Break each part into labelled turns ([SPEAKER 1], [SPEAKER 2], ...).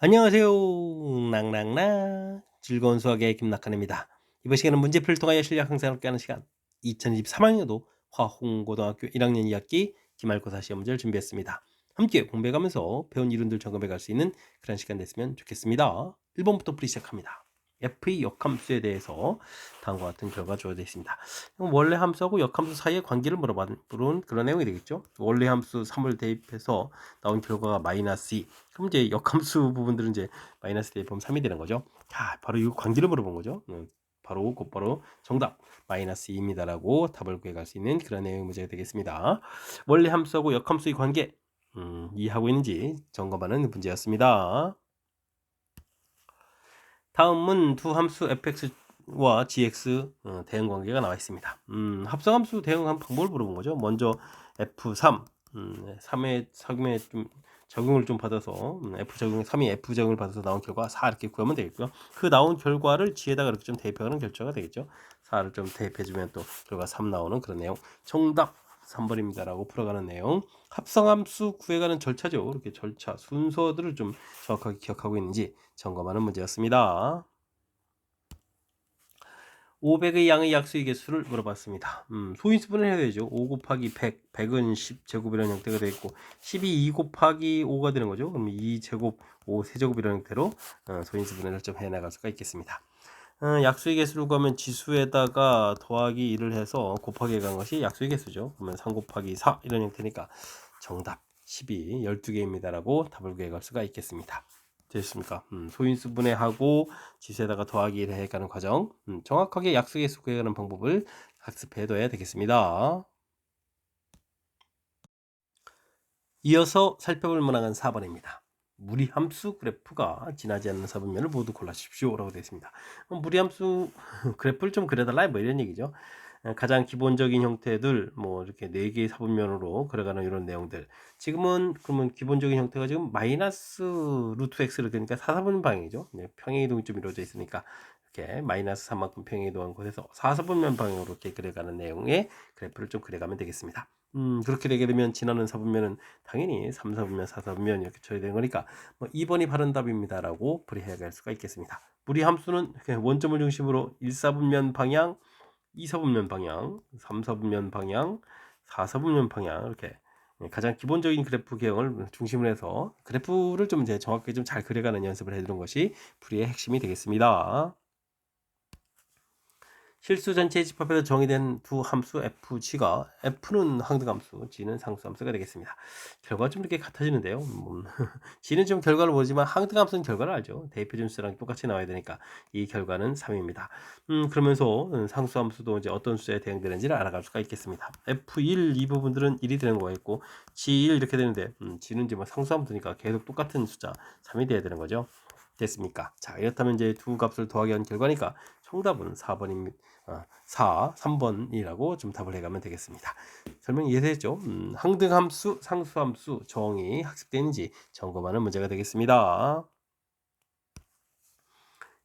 [SPEAKER 1] 안녕하세요. 낭낭낭 즐거운 수학의 김낙한입니다. 이번 시간은 문제풀이를 통하여 실력 향상을 하는 시간 2023학년도 화홍고등학교 1학년 2학기 기말고사 시험 문제를 준비했습니다. 함께 공부해가면서 배운 이론들 점검해갈 수 있는 그런 시간 됐으면 좋겠습니다. 1번부터 풀이 시작합니다. f의 역함수에 대해서 다음과 같은 결과가 주어져 있습니다. 원래 함수하고 역함수 사이의 관계를 물은 그런 내용이 되겠죠. 원래 함수 3을 대입해서 나온 결과가 마이너스 2. 그럼 이제 역함수 부분들은 이제 마이너스 대입하면 3이 되는 거죠. 자, 바로 이 관계를 물어본 거죠. 바로 곧바로 정답 마이너스 2입니다라고 답을 구해갈 수 있는 그런 내용의 문제가 되겠습니다. 원래 함수하고 역함수의 관계 이해하고 있는지 점검하는 문제였습니다. 다음은 두 함수 fx와 gx 대응 관계가 나와 있습니다. 합성함수 대응한 방법을 물어본 거죠. 먼저 f3 3의 적용에 좀 적용을 좀 받아서 f 적용 3이 f 적용을 받아서 나온 결과 4 이렇게 구하면 되겠고요. 그 나온 결과를 g에다가 이렇게 좀 대입하는 결과가 되겠죠. 4를 좀 대입해주면 또 결과 3 나오는 그런 내용. 정답 3번입니다라고 풀어가는 내용. 합성함수 구해가는 절차죠. 이렇게 절차 순서들을 좀 정확하게 기억하고 있는지 점검하는 문제였습니다. 500의 양의 약수의 개수를 물어봤습니다. 소인수분을 해야 되죠. 5 곱하기 100, 100은 10제곱이라는 형태가 되어 있고 10이 2 곱하기 5가 되는 거죠. 그럼 2제곱, 5 세제곱이라는 형태로 소인수분해를 좀 해나갈 수가 있겠습니다. 약수의 개수를 구하면 지수에다가 더하기 1을 해서 곱하기 간 것이 약수의 개수죠. 그러면 3 곱하기 4 이런 형태니까 정답 12, 12개입니다라고 답을 구해갈 수가 있겠습니다. 됐습니까? 소인수 분해하고 지수에다가 더하기 1을 해가는 과정 정확하게 약수의 개수 구해가는 방법을 학습해둬야 되겠습니다. 이어서 살펴볼 문항은 4번입니다. 무리함수 그래프가 지나지 않는 사분면을 모두 골라주십시오 라고 되어 있습니다. 무리함수 그래프를 좀 그려달라 뭐 이런 얘기죠. 가장 기본적인 형태들 뭐 이렇게 4개의 사분면으로 그려가는 이런 내용들. 지금은 그러면 기본적인 형태가 지금 마이너스 루트 x를 그러니까 사사분 방향이죠. 평행 이동이 좀 이루어져 있으니까 이렇게 마이너스 3만큼 평행 이동한 곳에서 사사분면 방향으로 이렇게 그려가는 내용의 그래프를 좀 그려가면 되겠습니다. 그렇게 되게 되면 지나는 사분면은 당연히 3, 4분면, 4, 4분면 이렇게 쳐야 되는 거니까 뭐 2번이 바른 답입니다라고 풀이해 갈 수가 있겠습니다. 무리 함수는 원점을 중심으로 1, 4분면 방향, 2, 4분면 방향, 3, 4분면 방향, 4, 4분면 방향 이렇게 가장 기본적인 그래프 개형을 중심으로 해서 그래프를 좀 이제 정확하게 좀 잘 그려가는 연습을 해두는 것이 풀이의 핵심이 되겠습니다. 실수 전체의 집합에서 정의된 두 함수 fg가 f는 항등함수, g는 상수함수가 되겠습니다. 결과가 좀 이렇게 같아지는데요. g는 좀 결과를 모르지만 항등함수는 결과를 알죠. 대입해준 수랑 똑같이 나와야 되니까 이 결과는 3입니다. 그러면서 상수함수도 이제 어떤 숫자에 대응되는지를 알아갈 수가 있겠습니다. f1 이 부분들은 1이 되는 거겠고 g1 이렇게 되는데 g는 이제 뭐 상수함수니까 계속 똑같은 숫자 3이 돼야 되는 거죠. 됐습니까? 자, 이렇다면 이제 두 값을 더하기 한 결과니까 정답은 4번입니다. 3번이라고 좀 답을 해가면 되겠습니다. 설명 이해되죠? 항등함수, 상수함수 정의 학습되는지 점검하는 문제가 되겠습니다.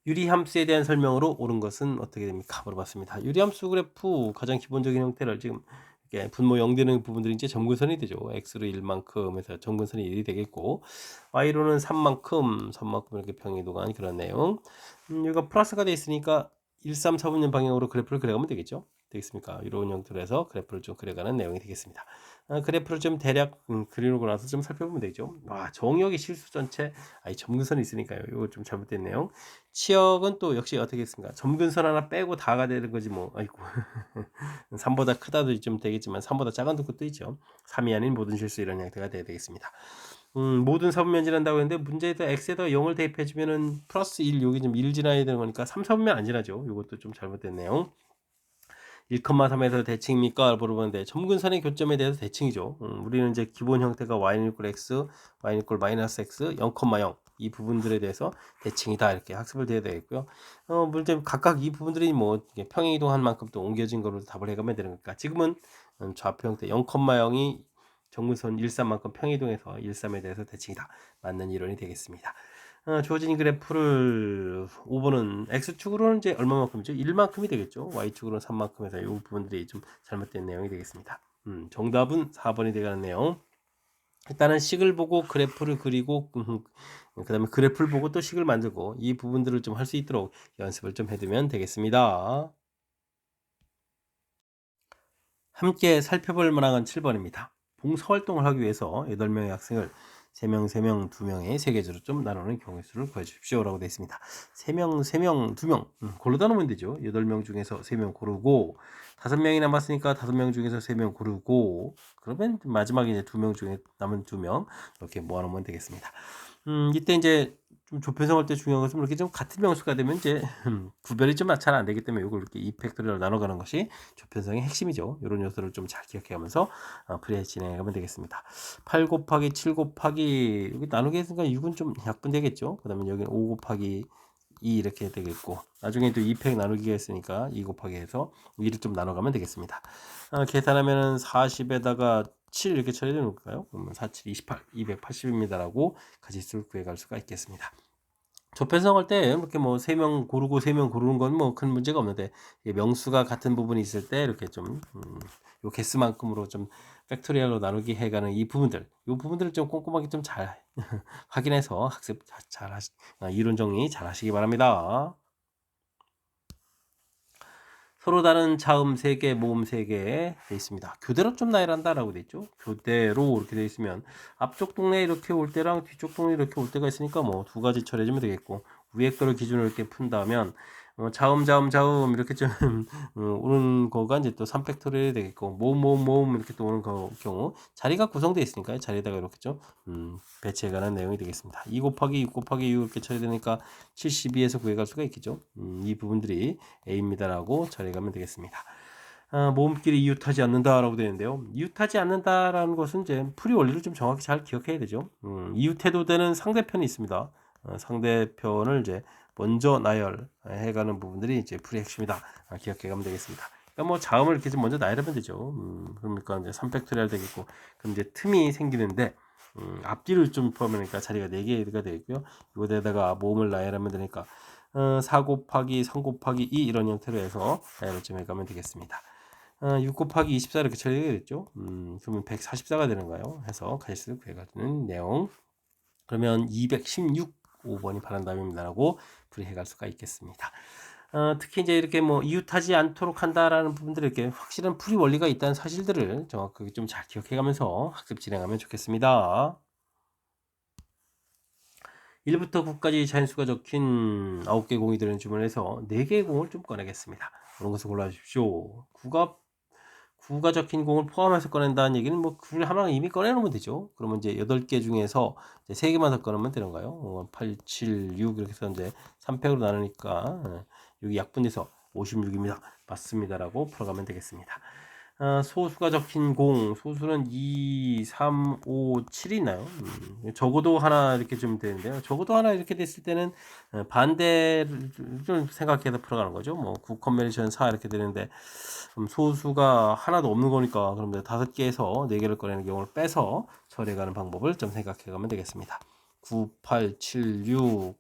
[SPEAKER 1] 유리함수에 대한 설명으로 옳은 것은 어떻게 됩니까? 물어봤습니다. 유리함수 그래프 가장 기본적인 형태를 지금 이렇게 분모 0 되는 부분들이 이제 점근선이 되죠. x로 1만큼 해서 점근선이 1이 되겠고 y로는 3만큼 이렇게 평이동한 그런 내용. 이거 플러스가 돼 있으니까 1, 3, 4분면 방향으로 그래프를 그려가면 되겠죠. 되겠습니까? 이런 형태로 해서 그래프를 좀 그려가는 내용이 되겠습니다. 그래프를 좀 대략 그리고 나서 좀 살펴보면 되죠. 와, 정역의 실수 전체 아니 점근선이 있으니까요. 이거 좀 잘못됐네요. 치역은 또 역시 어떻게 했습니까? 점근선 하나 빼고 다가 되는 거지 뭐. 아이고. 3보다 크다도 좀 되겠지만 3보다 작은 것도 있죠. 3이 아닌 모든 실수 이런 형태가 돼야 되겠습니다. 모든 사분면 지난다고 했는데 문제에서 x에다 0을 대입해주면은 플러스 1 여기 좀 1 지나야 되는 거니까 3, 4분면 안 지나죠. 이것도 좀 잘못됐네요. 1,3에서 대칭입니까? 물어보는데 점근선의 교점에 대해서 대칭이죠. 우리는 이제 기본 형태가 y는 이퀄 x, y는 이퀄 마이너스 x, 0,0 이 부분들에 대해서 대칭이다 이렇게 학습을 해야 되겠고요. 물론 각각 이 부분들이 뭐 평행 이동한 만큼 또 옮겨진 거로 답을 해가면 되는 거니까 지금은 좌표 형태 0,0이 정근선 13만큼 평행 이동해서 13에 대해서 대칭이다 맞는 이론이 되겠습니다. 주어진 그래프를 5번은 x축으로는 이제 얼마만큼이죠? 1만큼이 되겠죠. y축으로는 3만큼 해서 이 부분들이 좀 잘못된 내용이 되겠습니다. 정답은 4번이 되가는 내용. 일단은 식을 보고 그래프를 그리고 그다음에 그래프를 보고 또 식을 만들고 이 부분들을 좀 할 수 있도록 연습을 좀 해두면 되겠습니다. 함께 살펴볼 만한 7번입니다. 봉사활동을 하기 위해서 8명의 학생을 3명, 3명, 2명의 세 계주로 좀 나누는 경우 수를 구해주십시오 라고 되어 있습니다. 3명, 3명, 2명 골라다 놓으면 되죠. 8명 중에서 3명 고르고 5명이 남았으니까 5명 중에서 3명 고르고 그러면 마지막에 이제 2명 중에 남은 2명 이렇게 모아놓으면 되겠습니다. 이때 이제 좀 좁혀서 할 때 중요한 것은 이렇게 좀 같은 명수가 되면 이제 구별이 좀 잘 안 되기 때문에 이걸 이렇게 2팩토리얼로 나눠가는 것이 좁혀성의 핵심이죠. 이런 요소를 좀 잘 기억해가면서 풀이 진행하면 되겠습니다. 8 곱하기 7 곱하기 여기 나누기 했으니까 6은 좀 약분되겠죠. 그 다음에 여기는 5 곱하기 2 이렇게 되겠고 나중에 또 2팩 나누기가 있으니까 2 곱하기 해서 2를 좀 나눠가면 되겠습니다. 계산하면은 40에다가 7 이렇게 처리해 놓을까요? 그러면 4, 7, 28, 280입니다라고 가지수를 구해갈 수가 있겠습니다. 좁혀성할 때 이렇게 뭐 3명 고르고 3명 고르는 건 뭐 큰 문제가 없는데 명수가 같은 부분이 있을 때 이렇게 좀 요 개수만큼으로 좀 팩토리얼로 나누기 해가는 이 부분들을 좀 꼼꼼하게 좀 잘 확인해서 학습 잘 하시, 이론 정리 잘 하시기 바랍니다. 서로 다른 자음 3개, 모음 3개 돼 있습니다. 교대로 좀 나열한다라고 돼 있죠. 교대로 이렇게 돼 있으면 앞쪽 동네 이렇게 올 때랑 뒤쪽 동네 이렇게 올 때가 있으니까 뭐 두 가지 처리해주면 되겠고 위에 거를 기준으로 이렇게 푼다면 자음 이렇게 좀 오는 거가 이제 또 3팩토리얼이 되겠고 모음 이렇게 또 오는 경우 자리가 구성되어 있으니까요. 자리에다가 이렇게 좀 배치해가는 내용이 되겠습니다. 2 곱하기 6 곱하기 6 이렇게 처리되니까 72에서 구해갈 수가 있겠죠. 이 부분들이 A입니다라고 처리해가면 되겠습니다. 모음끼리 이웃하지 않는다라고 되어 있는데요. 이웃하지 않는다라는 것은 이제 풀이 원리를 좀 정확히 잘 기억해야 되죠. 이웃해도 되는 상대편이 있습니다. 상대편을 이제 먼저 나열해가는 부분들이 이제 풀이 핵심이다. 기억해가면 되겠습니다. 그러니까 뭐 자음을 이렇게 좀 먼저 나열하면 되죠. 그러니까 이제 3팩토리얼 되겠고, 그럼 이제 틈이 생기는데 앞뒤를 좀 포함하니까 자리가 4개가 되겠고요. 이거에다가 모음을 나열하면 되니까 4 곱하기 3 곱하기 2 이런 형태로 해서 나열을 좀 해가면 되겠습니다. 6 곱하기 24 이렇게 처리가 되겠죠. 그러면 144가 되는가요? 해서 가지수를 구해가는 내용. 그러면 216 5번이 바란답입니다라고 풀이해갈 수가 있겠습니다. 특히 이제 이렇게 뭐 이웃하지 않도록 한다라는 부분들 이렇게 확실한 풀이 원리가 있다는 사실들을 정확하게 좀 잘 기억해가면서 학습 진행하면 좋겠습니다. 1부터 9까지 자연수가 적힌 9개 공이 들은 주문에서 4개의 공을 좀 꺼내겠습니다. 그런 것을 골라주십시오. 9가 적힌 공을 포함해서 꺼낸다는 얘기는 뭐 9를 하나 이미 꺼내놓으면 되죠. 그러면 이제 8개 중에서 이제 3개만 더 꺼내면 되는가요? 8, 7, 6 이렇게 해서 이제 3팩으로 나누니까 여기 약분돼서 56입니다. 맞습니다라고 풀어가면 되겠습니다. 소수가 적힌 공, 소수는 2, 3, 5, 7이 있나요? 적어도 하나 이렇게 좀 되는데요. 적어도 하나 이렇게 됐을 때는 반대를 좀 생각해서 풀어가는 거죠. 뭐 9 컨비네이션 4 이렇게 되는데 소수가 하나도 없는 거니까 그럼 5개에서 4개를 꺼내는 경우를 빼서 처리해가는 방법을 좀 생각해가면 되겠습니다. 9, 8, 7, 6,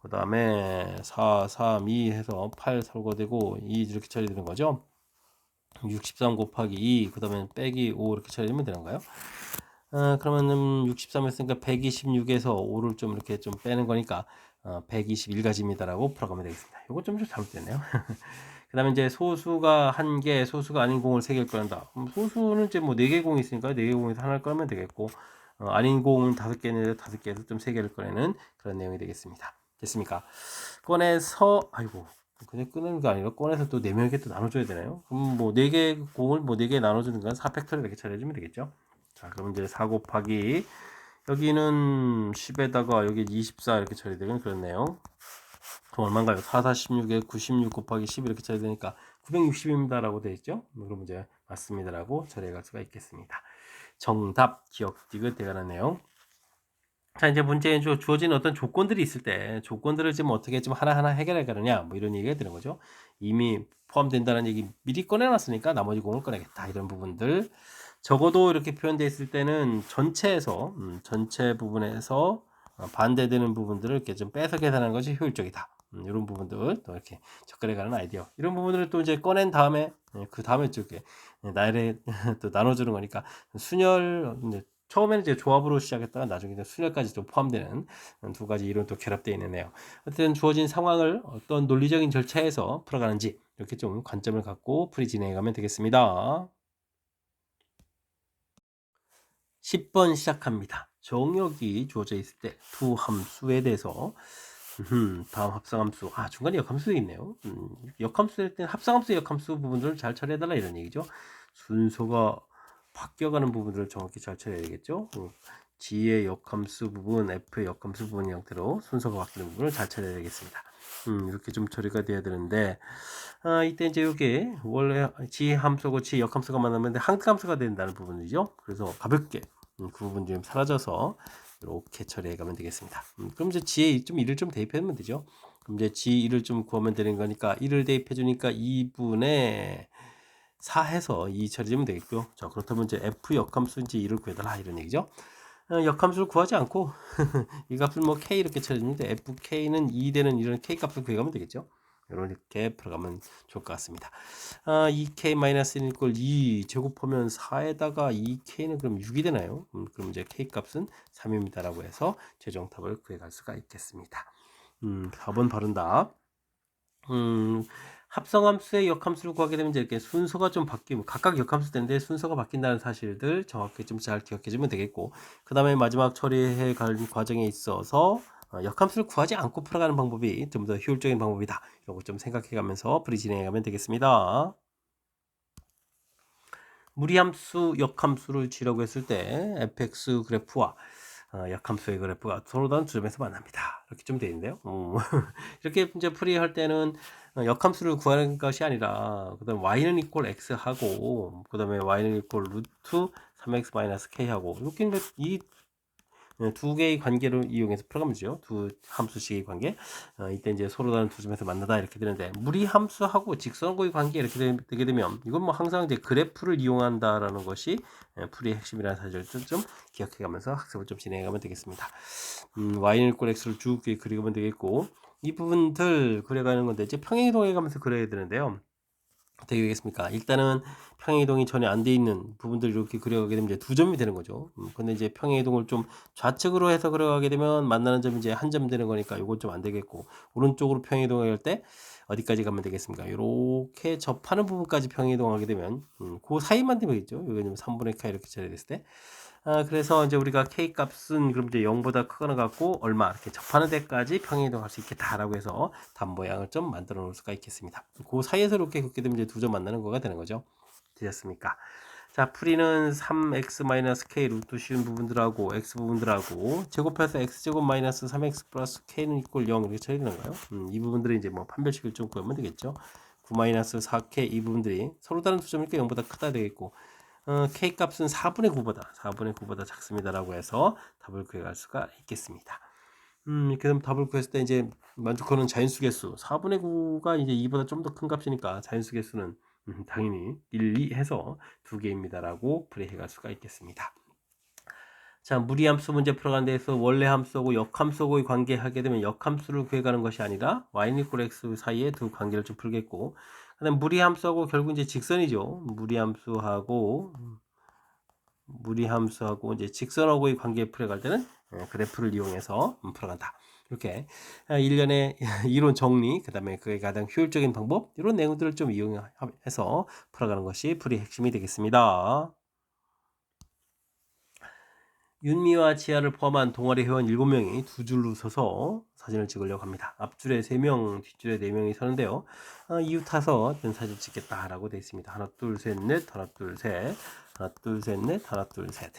[SPEAKER 1] 그 다음에 4, 3, 2 해서 8 설거되고 2 이렇게 처리되는 거죠. 63 곱하기 2, 그 다음에 빼기 5 이렇게 처리하면 되는가요? 그러면은 63 했으니까 126에서 5를 좀 이렇게 좀 빼는 거니까 121가지입니다라고 풀어가면 되겠습니다. 이거 좀 잘못됐네요. 그 다음에 이제 소수가 1개, 소수가 아닌 공을 3개를 꺼낸다. 소수는 이제 뭐 4개 공이 있으니까 4개 공에서 하나를 꺼내면 되겠고, 아닌 공은 5개는 5개에서 좀 3개를 꺼내는 그런 내용이 되겠습니다. 됐습니까? 꺼내서, 아이고, 그냥 끄는 게 아니라 꺼내서 또 4명에게 또 나눠줘야 되나요? 그럼 뭐 4개 공을 뭐 4개 나눠주는 건 4팩토리 이렇게 처리해주면 되겠죠? 자, 그럼 이제 4 곱하기, 여기는 10에다가 여기 24 이렇게 처리되는 그런 내용. 그럼 얼마인가요? 4, 4, 16에 96 곱하기 10 이렇게 처리되니까 960입니다 라고 되어 있죠? 그럼 이제 맞습니다 라고 처리해 갈 수가 있겠습니다. 정답, 기억, 디귿 대가는 내용. 자, 이제 문제에 주어진 어떤 조건들이 있을 때 조건들을 지금 어떻게 좀 하나하나 해결해 가느냐 뭐 이런 얘기가 되는 거죠. 이미 포함된다는 얘기 미리 꺼내놨으니까 나머지 공을 꺼내겠다 이런 부분들. 적어도 이렇게 표현되어 있을 때는 전체에서 전체 부분에서 반대되는 부분들을 이렇게 좀 빼서 계산하는 것이 효율적이다. 이런 부분들 또 이렇게 접근해가는 아이디어. 이런 부분들을 또 이제 꺼낸 다음에 그 다음에 쪽에 나열에 또 나눠주는 거니까 순열 처음에는 이제 조합으로 시작했다가 나중에 이제 순열까지 좀 포함되는 두 가지 이론이 또 결합되어 있네요. 어쨌든 주어진 상황을 어떤 논리적인 절차에서 풀어가는지 이렇게 좀 관점을 갖고 풀이 진행해가면 되겠습니다. 10번 시작합니다. 정역이 주어져 있을 때 두 함수에 대해서 다음 합성함수 중간에 역함수도 있네요. 역함수 할 때는 합성함수 역함수 부분들을 잘 처리해달라 이런 얘기죠. 순서가 바뀌어가는 부분들을 정확히 잘 처리해야 되겠죠. G의 역함수 부분, F의 역함수 부분 형태로 순서가 바뀌는 부분을 잘 처리해야 되겠습니다. 이렇게 좀 처리가 돼야 되는데 이때 이제 이게 원래 G 함수고 G 역함수가 만나면 항등함수가 된다는 부분이죠. 그래서 가볍게 그 부분 좀 사라져서 이렇게 처리해 가면 되겠습니다. 그럼 이제 G에 좀 1을 좀 대입하면 되죠. 그럼 이제 G1을 좀 구하면 되는 거니까 1을 대입해 주니까 2분의 4 해서 2 처리하면 되겠고요. 자, 그렇다면 이제 F 역함수인지 2를 구해달라 이런 얘기죠. 역함수를 구하지 않고 이 값을 뭐 K 이렇게 처리했는데 FK는 2 되는 이런 K 값을 구해가면 되겠죠. 이렇게 풀어가면 좋을 것 같습니다. 2K-1 이꼴 2 제곱하면 4에다가 2K는 그럼 6이 되나요? 그럼 이제 K 값은 3입니다. 라고 해서 최종 답을 구해갈 수가 있겠습니다. 4번 바른 답. 합성함수의 역함수를 구하게 되면 이렇게 순서가 좀 바뀌고 각각 역함수 되는데 순서가 바뀐다는 사실들 정확히 좀 잘 기억해 주면 되겠고 그 다음에 마지막 처리해 갈 과정에 있어서 역함수를 구하지 않고 풀어가는 방법이 좀 더 효율적인 방법이다. 이런 거 좀 생각해 가면서 풀이 진행해 가면 되겠습니다. 무리함수, 역함수를 쥐라고 했을 때 fx 그래프와 역함수의 그래프가 서로 다른 두 점에서 만납니다. 이렇게 좀 되어 있는데요. 이렇게 이제 풀이할 때는 역함수를 구하는 것이 아니라 그다음 y는 이꼴 x 하고 그다음에 y는 이꼴 루트 3x k 하고 이렇게 이제 이 두 개의 관계를 이용해서 풀어가면 되죠. 두 함수식의 관계. 이때 이제 서로 다른 두 점에서 만나다 이렇게 되는데 무리 함수하고 직선고의 관계 이렇게 되게 되면 이건 뭐 항상 이제 그래프를 이용한다라는 것이 풀이의 핵심이라는 사실을 좀 기억해가면서 학습을 좀 진행해가면 되겠습니다. y는 꼴 x를 쭉 그리면 되겠고 이 부분들 그려가는 건데 이제 평행이동해 가면서 그려야 되는데요. 어떻게 되겠습니까? 일단은 평행이동이 전혀 안 돼 있는 부분들 이렇게 그려가게 되면 이제 두 점이 되는 거죠. 근데 이제 평행이동을 좀 좌측으로 해서 그려가게 되면 만나는 점이 이제 한 점 되는 거니까 이건 좀 안 되겠고 오른쪽으로 평행이동을 할 때 어디까지 가면 되겠습니까? 이렇게 접하는 부분까지 평행이동하게 되면 그 사이만 되겠죠. 여기는 3분의 k 이렇게 처리됐을 때. 그래서 이제 우리가 k 값은 그럼 이제 0보다 크거나 같고 얼마 이렇게 접하는 데까지 평행이동할 수 있겠다라고 해서 답 모양을 좀 만들어 놓을 수가 있겠습니다. 그 사이에서 이렇게 긋게 되면 이제 두 점 만나는 거가 되는 거죠. 되셨습니까? 자, 풀이는 3x-k 루트 씌운 부분들하고 x 부분들하고 제곱해서 x제곱 마이너스 3x 플러스 k는 이꼴 0 이렇게 처리되는 거예요. 이 부분들이 이제 뭐 판별식을 좀 구하면 되겠죠. 9 마이너스 4k 이 부분들이 서로 다른 두 점이니까 0보다 크다 되겠고 k 값은 4분의 9보다 작습니다라고 해서 답을 구해갈 수가 있겠습니다. 이렇게 되면 답을 구했을 때 이제 만족하는 자연수 개수 4분의 9가 이제 2보다 좀 더 큰 값이니까 자연수 개수는 당연히 1, 2 해서 두 개입니다라고 풀이해갈 수가 있겠습니다. 자, 무리함수 문제 풀어가는 데에서 원래 함수하고 역함수하고의 관계 하게 되면 역함수를 구해가는 것이 아니라 y는 이꼴 x 사이의 두 관계를 좀 풀겠고 그다음 무리함수하고 결국 이제 직선이죠. 무리함수하고 이제 직선하고의 관계 풀어갈 때는 그래프를 이용해서 풀어간다. 이렇게 일련의 이론 정리, 그 다음에 그게 가장 효율적인 방법 이런 내용들을 좀 이용해서 풀어가는 것이 풀이의 핵심이 되겠습니다. 윤미와 지아를 포함한 동아리 회원 7명이 두 줄로 서서 사진을 찍으려고 합니다. 앞줄에 3명, 뒷줄에 4명이 서는데요. 이유 타서 사진 찍겠다라고 되어 있습니다. 하나, 둘, 셋, 넷, 하나, 둘, 셋, 하나, 둘, 셋, 넷, 하나, 둘, 셋.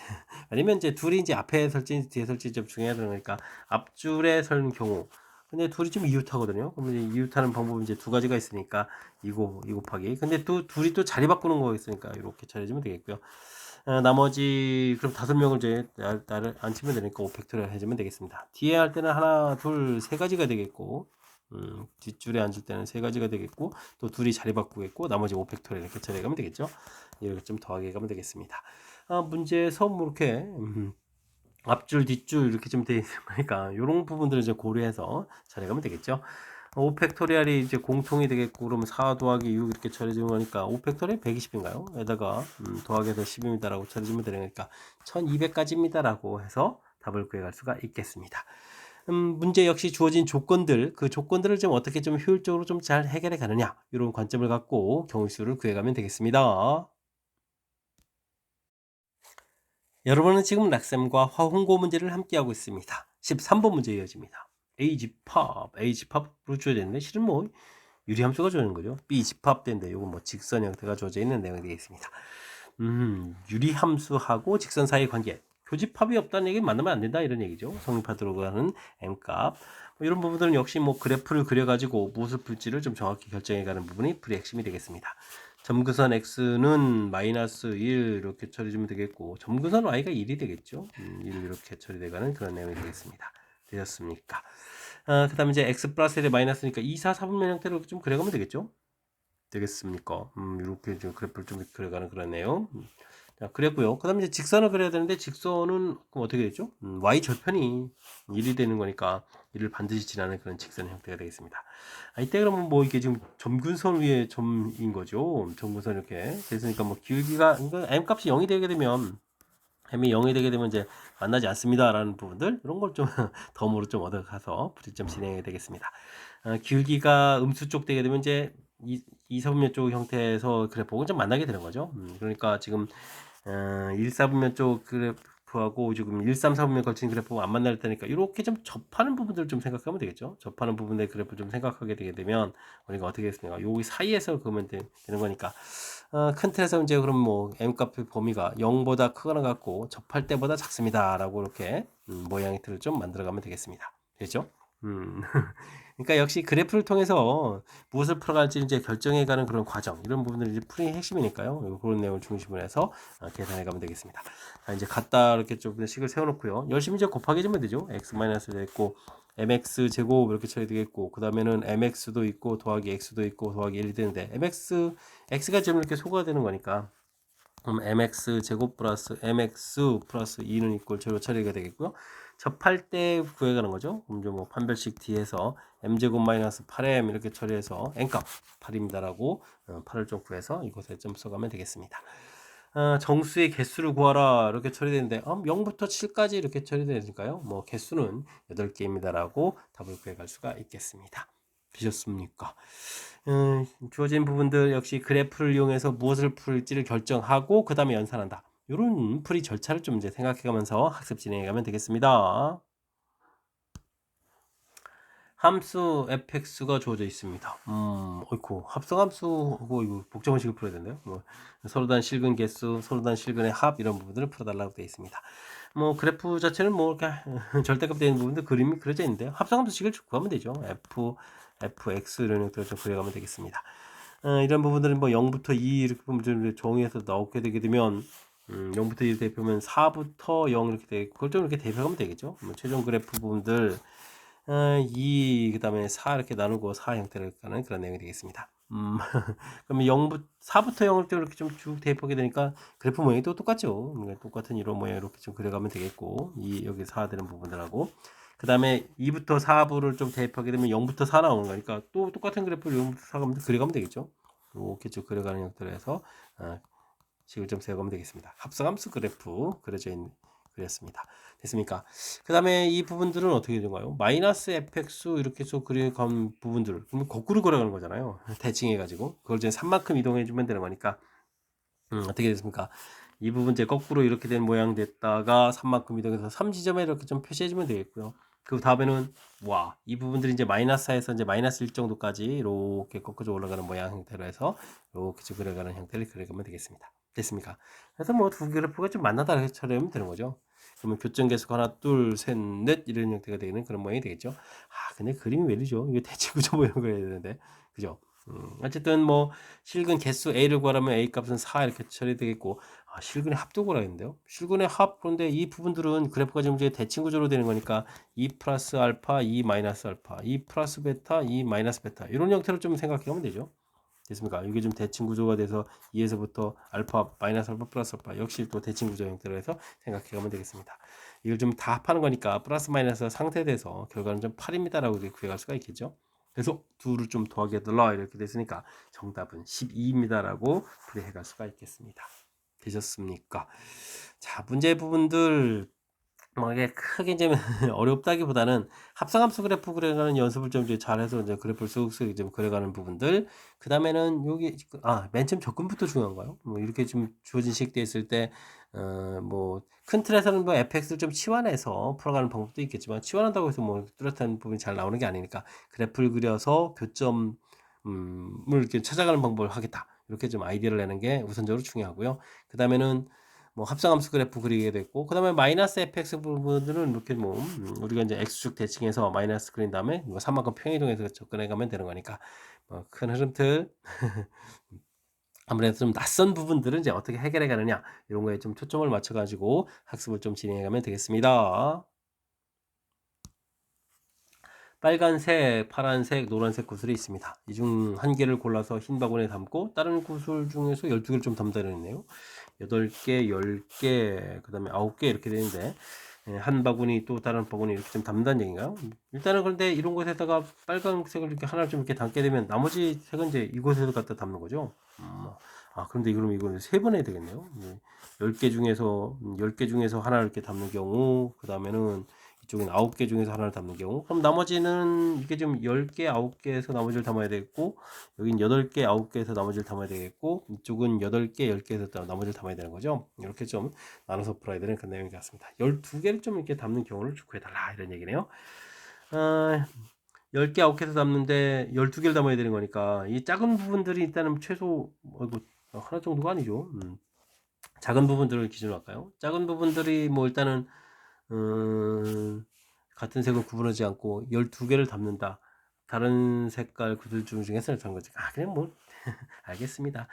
[SPEAKER 1] 아니면 이제 둘이 이제 앞에 설지, 뒤에 설지 좀 중요해야 되는 거니까 앞줄에 설 경우. 근데 둘이 좀 이웃하거든요. 그러면 이웃하는 방법은 이제 두 가지가 있으니까 이 곱하기. 근데 또 둘이 또 자리 바꾸는 거 있으니까 이렇게 처리해주면 되겠고요. 나머지 그럼 5명을 이제 나를 안 치면 되니까 5팩토리얼 해주면 되겠습니다. 뒤에 할 때는 하나, 둘, 세 가지가 되겠고 뒷줄에 앉을 때는 세 가지가 되겠고 또 둘이 자리 바꾸겠고 나머지 5팩토리얼 이렇게 처리해 가면 되겠죠. 이렇게 좀 더하게 가면 되겠습니다. 문제에서 뭐 이렇게 앞줄 뒷줄 이렇게 좀 돼 있으니까 이런 부분들을 이제 고려해서 처리해 가면 되겠죠. 5 팩토리얼이 이제 공통이 되겠고, 그러면 4 더하기 6 이렇게 처리해주는 거니까 5 팩토리얼 120인가요? 에다가 더하기해서 10입니다라고 처리해주면 되니까 1200까지입니다라고 해서 답을 구해갈 수가 있겠습니다. 문제 역시 주어진 조건들, 그 조건들을 좀 어떻게 좀 효율적으로 좀 잘 해결해 가느냐, 이런 관점을 갖고 경우수를 구해가면 되겠습니다. 여러분은 지금 락셈과 화홍고 문제를 함께하고 있습니다. 13번 문제 이어집니다. A 집합으로 주어졌는데 실은 뭐 유리함수가 주어지는 거죠. B 집합된데 이건 뭐 직선 형태가 주어져 있는 내용이 되겠습니다. 유리함수하고 직선 사이의 관계, 교집합이 없다는 얘기는 만나면 안 된다 이런 얘기죠. 성립하도록 하는 m값, 뭐 이런 부분들은 역시 뭐 그래프를 그려가지고 무엇을 풀지를 좀 정확히 결정해가는 부분이 풀이 핵심이 되겠습니다. 점근선 x는 마이너스 1 이렇게 처리해주면 되겠고, 점근선 y가 1이 되겠죠. 1 이렇게 처리돼가는 그런 내용이 되겠습니다. 되셨습니까? 그 다음에 이제 x 플러스 1에 마이너스니까 2, 4, 4분면 형태로 좀 그려가면 되겠죠. 되겠습니까? 이렇게 좀 그래프를 좀 그려가는 그런 내용. 자, 그랬고요. 그 다음에 이제 직선을 그려야 되는데, 직선은 그럼 어떻게 되죠? y 절편이 1이 되는 거니까 1을 반드시 지나는 그런 직선 형태가 되겠습니다. 이때 그러면 뭐 이게 지금 점근선 위에 점인 거죠. 점근선 이렇게 됐으니까 뭐 기울기가, 그러니까 m 값이 0이 되게 되면, m이 0이 되게 되면 이제 만나지 않습니다라는 부분들, 이런 걸 좀 덤으로 좀 얻어가서 풀이점 진행이 되겠습니다. 기울기가 음수 쪽 되게 되면 이제 2사분면 쪽 형태에서 그래프가 좀 만나게 되는 거죠. 그러니까 지금 1사분면 쪽 그래프하고 지금 1, 3, 4분면 걸친 그래프가 안 만날 테니까 이렇게 좀 접하는 부분들을 좀 생각하면 되겠죠. 접하는 부분의 그래프 좀 생각하게 되게 되면 우리가 어떻게 했습니까? 여기 사이에서 그러면 되는 거니까, 큰 틀에서 이제 그럼 뭐 m값의 범위가 0보다 크거나 같고 접할 때보다 작습니다라고 이렇게 모양의 틀을 좀 만들어가면 되겠습니다. 되죠? 그러니까 역시 그래프를 통해서 무엇을 풀어갈지 이제 결정해가는 그런 과정, 이런 부분들이 이제 풀이의 핵심이니까요. 그런 내용을 중심으로 해서 계산해가면 되겠습니다. 자, 이제 갖다 이렇게 좀 식을 세워놓고요. 열심히 이제 곱하기 해주면 되죠. x 마이너스 됐고 mx 제곱 이렇게 처리 되겠고, 그 다음에는 mx도 있고 더하기 x도 있고 더하기 1이 되는데 x가 지금 이렇게 소거가 되는 거니까, 그럼 mx 제곱 플러스 mx 플러스 2는 이꼴 제로 처리가 되겠고요. 접할 때 구해가는 거죠. 그럼 좀 뭐 판별식 뒤에서 m제곱 마이너스 8m 이렇게 처리해서 n값 8입니다라고 8을 좀 구해서 이곳에 좀 써가면 되겠습니다. 정수의 개수를 구하라 이렇게 처리되는데 0부터 7까지 이렇게 처리되니까요. 뭐 개수는 8개입니다라고 답을 구해갈 수가 있겠습니다. 되셨습니까? 주어진 부분들 역시 그래프를 이용해서 무엇을 풀지를 결정하고 그 다음에 연산한다. 이런 풀이 절차를 좀 이제 생각해가면서 학습 진행해가면 되겠습니다. 함수 fx가 주어져 있습니다. 어이쿠, 합성함수고 이거 복잡한식을 풀어야 되는데요. 뭐 서로 단 실근 개수, 서로 단 실근의 합, 이런 부분들을 풀어달라고 되어 있습니다. 뭐 그래프 자체는 뭐 이렇게 절대값 되는 부분도 그림이 그려져 있는데요. 합성함수식을 구하면 되죠. fx 이런 형태로 좀 그려가면 되겠습니다. 이런 부분들은 뭐 0부터 2 이렇게 보면 정의해서 나오게 되게 되면 0부터 2 대표면 4부터 0 이렇게 되고, 그걸 좀 이렇게 대표하면 되겠죠. 뭐 최종 그래프 부분들 2, 그 다음에 4 이렇게 나누고 4 형태를 가는 그런 내용이 되겠습니다. 그러면 4부터 0을 좀 이렇게 좀 쭉 대입하게 되니까 그래프 모양이 또 똑같죠. 똑같은 이런 모양 이렇게 좀 그려가면 되겠고, 여기 4 되는 부분들하고, 그 다음에 2부터 4부를 좀 대입하게 되면 0부터 4 나오는 거니까 또 똑같은 그래프를 0부터 4 가면 그려가면 되겠죠. 이렇게 쭉 그려가는 형태로 해서 식을 좀 세워가면 되겠습니다. 합성함수 그래프 그려져 있는 그렸습니다. 됐습니까? 그 다음에 이 부분들은 어떻게 되는가요? 마이너스 fx 이렇게 해서 그려간 부분들, 그러면 거꾸로 걸어가는 거잖아요. 대칭해가지고 그걸 이제 3만큼 이동해주면 되는 거니까, 어떻게 됐습니까? 이 부분 이제 거꾸로 이렇게 된 모양 됐다가 3만큼 이동해서 3지점에 이렇게 좀 표시해주면 되겠고요. 그 다음에는 이 부분들이 이제 마이너스에서 이제 마이너스 1 정도까지 이렇게 꺾어져 올라가는 모양 형태로 해서 이렇게 좀 그려가는 형태를 그려가면 되겠습니다. 됐습니까? 그래서 뭐 두 그래프가 좀 만나다 이렇게 처리하면 되는 거죠. 그러면 교점 계수가 하나, 둘, 셋, 넷 이런 형태가 되는 그런 모양이 되겠죠. 근데 그림이 왜 이러죠? 이거 대칭 구조 모양을 해야 되는데, 그죠? 어쨌든 뭐 실근 개수 a를 구하려면 a 값은 4 이렇게 처리되겠고, 실근의 합도 구하라는데요. 실근의 합, 그런데 이 부분들은 그래프가 지금 이제 대칭 구조로 되는 거니까 2 플러스 알파, 2 마이너스 알파, 2 플러스 베타, 2 마이너스 베타, 이런 형태로 좀 생각하면 되죠. 됐습니까? 이게 좀 대칭 구조가 돼서 2에서부터 알파, 마이너스 알파, 플러스 알파, 역시 또 대칭 구조 형태로 해서 생각해 가면 되겠습니다. 이걸 좀 다 합하는 거니까 플러스 마이너스 상쇄돼서 결과는 좀 8입니다라고 구해갈 수가 있겠죠. 그래서 2를 좀 더하게 해달라 이렇게 됐으니까 정답은 12입니다라고 풀이해갈 수가 있겠습니다. 되셨습니까? 자, 문제 부분들 뭐 이게 크게 이제 어렵다기보다는 합성함수 그래프 그려가는 연습을 좀 이제 잘해서 이제 그래프를 쓱쓱 좀 그려가는 부분들. 그 다음에는 여기 맨 처음 접근부터 중요한가요? 뭐 이렇게 좀 주어진 식돼 있을 때 뭐 큰 틀에서는 뭐 fx를 좀 치환해서 풀어가는 방법도 있겠지만 치환한다고 해서 뭐 뚜렷한 부분이 잘 나오는 게 아니니까 그래프를 그려서 교점을 이렇게 찾아가는 방법을 하겠다. 이렇게 좀 아이디어를 내는 게 우선적으로 중요하고요. 그 다음에는 뭐 합성함수 그래프 그리게 됐고, 그 다음에 마이너스 fx 부분들은 이렇게 뭐 우리가 이제 x축 대칭해서 마이너스 그린 다음에 이거 3만큼 평이동해서 접근해 가면 되는 거니까 큰 흐름틀 아무래도 좀 낯선 부분들은 이제 어떻게 해결해 가느냐 이런 거에 좀 초점을 맞춰 가지고 학습을 좀 진행해 가면 되겠습니다. 빨간색, 파란색, 노란색 구슬이 있습니다. 이 중 한 개를 골라서 흰 바구니에 담고 다른 구슬 중에서 12개를 좀 담다려 있네요. 8개, 10개, 그 다음에 9개 이렇게 되는데 한 바구니 또 다른 바구니 이렇게 좀 담는다는 얘기인가요? 일단은 그런데 이런 곳에다가 빨간색을 이렇게 하나를 좀 이렇게 담게 되면 나머지 색은 이제 이곳에서 갖다 담는 거죠. 그런데 그럼 이거는 3번 해야 되겠네요. 10개 중에서 10개 중에서 하나를 이렇게 담는 경우, 그 다음에는 이쪽엔 9개 중에서 하나를 담는 경우, 그럼 나머지는 이게 좀 10개, 9개에서 나머지를 담아야 되겠고, 여긴 8개, 9개에서 나머지를 담아야 되겠고, 이쪽은 8개, 10개에서 나머지를 담아야 되는 거죠. 이렇게 좀 나눠서 풀어야 되는 그런 내용인 것 같습니다. 12개를 좀 이렇게 담는 경우를 구해달라 이런 얘기네요. 10개, 9개에서 담는데 12개를 담아야 되는 거니까 이 작은 부분들이 일단은 최소 하나 정도가 아니죠. 작은 부분들을 기준으로 할까요? 작은 부분들이 뭐 일단은 같은 색을 구분하지 않고 12개를 담는다. 다른 색깔 구슬 중에서 담은 거지. 그냥 뭐 알겠습니다.